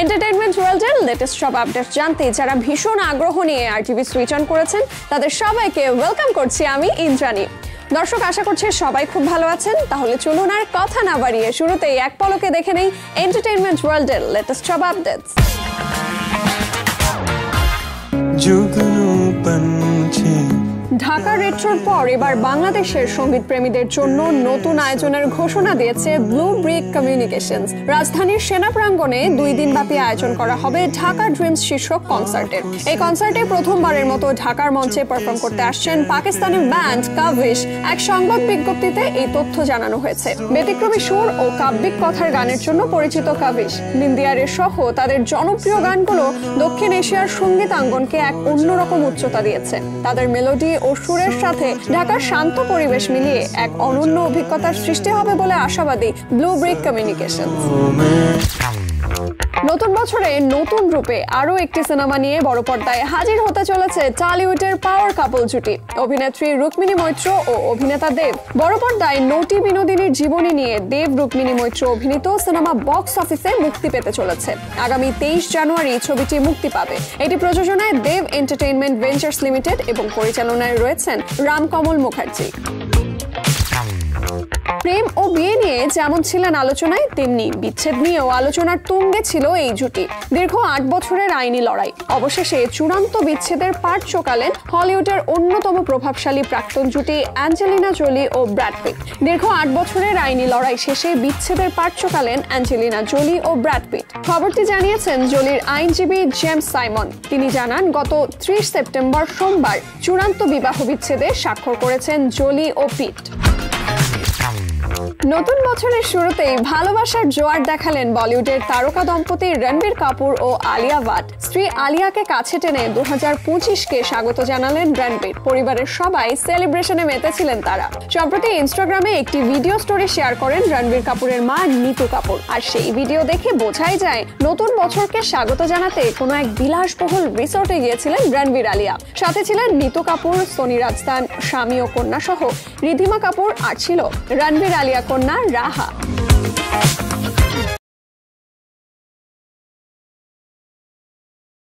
Entertainment ওয়ার্ল্ডের latest সব update জানতে যারা ভীষণ আগ্রহ নিয়ে আরটিভি সুইচ অন করেছেন তাদের সবাইকে ওয়েলকাম করছি আমি ইন্দ্রাণী। দর্শক, আশা করছি সবাই খুব ভালো আছেন। তাহলে চলুন আর কথা না বাড়িয়ে শুরুতেই এক পলকে দেখে নেই এন্টারটেইনমেন্ট ওয়ার্ল্ডের লেটেস্ট সব আপডেটস। ঢাকা রেট্রোর পর এবার বাংলাদেশের সঙ্গীত প্রেমীদের জন্য নতুন আয়োজনের ঘোষণা দিয়েছে ব্লু ব্রিক কমিউনিকেশনস। রাজধানীর সেনা প্রাঙ্গণে 2 দিনব্যাপী আয়োজন করা হবে ঢাকা ড্রিমস শীর্ষক কনসার্টের। এই কনসার্টে প্রথমবারের মতো ঢাকার মঞ্চে পারফর্ম করতে আসছেন পাকিস্তানি ব্যান্ড কাভিশ। এক সংবাদ বিজ্ঞপ্তিতে এই তথ্য জানানো হয়েছে। ব্যতিক্রমী সুর ও কাব্যিক কথার গানের জন্য পরিচিত কাভিশ নিন্দিয়ারের সহ তাদের জনপ্রিয় গানগুলো দক্ষিণ এশিয়ার সঙ্গীতাঙ্গনকে এক অন্যরকম উচ্চতা দিয়েছে। তাদের মেলোডি ও সুরের সাথে ঢাকার শান্ত পরিবেশ মিলিয়ে এক অনন্য অভিজ্ঞতার সৃষ্টি হবে বলে আশাবাদী ব্লু ব্রিক কমিউনিকেশনস। নতুন বছরে নতুন রূপে আরো একটি সিনেমা নিয়ে বড় পর্দায় হাজির হতে চলেছে টলিউডের পাওয়ার কাপল জুটি অভিনেত্রী রুক্মিণী মৈত্র ও অভিনেতা দেব। বড় পর্দায় নটি বিনোদিনীর জীবনী নিয়ে দেব রুক্মিণী মৈত্র অভিনীত সিনেমা বক্স অফিসে মুক্তি পেতে চলেছে। আগামী 23 জানুয়ারি ছবিটি মুক্তি পাবে। এটি প্রযোজনায় দেব এন্টারটেইনমেন্ট ভেঞ্চার্স লিমিটেড এবং পরিচালনায় রয়েছেন রামকমল মুখার্জি। প্রেম ও বিয়ে নিয়ে যেমন ছিলেন আলোচনায়, তেমনি বিচ্ছেদ নিয়েও আলোচনার তুঙ্গে ছিল এই জুটি। দীর্ঘ 8 বছরের আইনি লড়াই অবশেষে চূড়ান্ত বিচ্ছেদের পাট চোকালেন হলিউডের অন্যতম প্রভাবশালী প্রাক্তন জুটি অ্যাঞ্জেলিনা জোলি ও ব্র্যাড পিট। দীর্ঘ 8 বছরের আইনি লড়াই শেষে বিচ্ছেদের পাট চোকালেন অ্যাঞ্জেলিনা জোলি ও ব্র্যাড পিট। খবরটি জানিয়েছেন জোলির আইনজীবী জেমস সাইমন। তিনি জানান, গত 30 সেপ্টেম্বর সোমবার চূড়ান্ত বিবাহ বিচ্ছেদে স্বাক্ষর করেছেন জোলি ও পিট। নতুন বছরের শুরুতেই ভালোবাসার জোয়ার দেখালেন বলিউডের তারকা দম্পতি রণবীর কাপুর ও আলিয়া ভাট। স্ত্রী আলিয়াকে কাছে টেনে 2025কে স্বাগত জানালেন রণবীর। পরিবারের সবাই সেলিব্রেশনে মেতেছিলেন তারা। সম্প্রতি ইনস্টাগ্রামে একটি ভিডিও স্টোরি শেয়ার করেন রণবীর কাপুরের মা নিতু কাপুর। আর সেই ভিডিও দেখে বোঝাই যায় নতুন বছরকে স্বাগত জানাতে কোনো এক বিলাসবহুল রিসোর্টে গিয়েছিলেন রণবীর আলিয়া। সাথে ছিলেন নিতু কাপুর, সোনি রাজদান, স্বামী ও কন্যা সহ রিধিমা কাপুর, আর ছিল রণবীর আলিয়া কন্যা রাহা।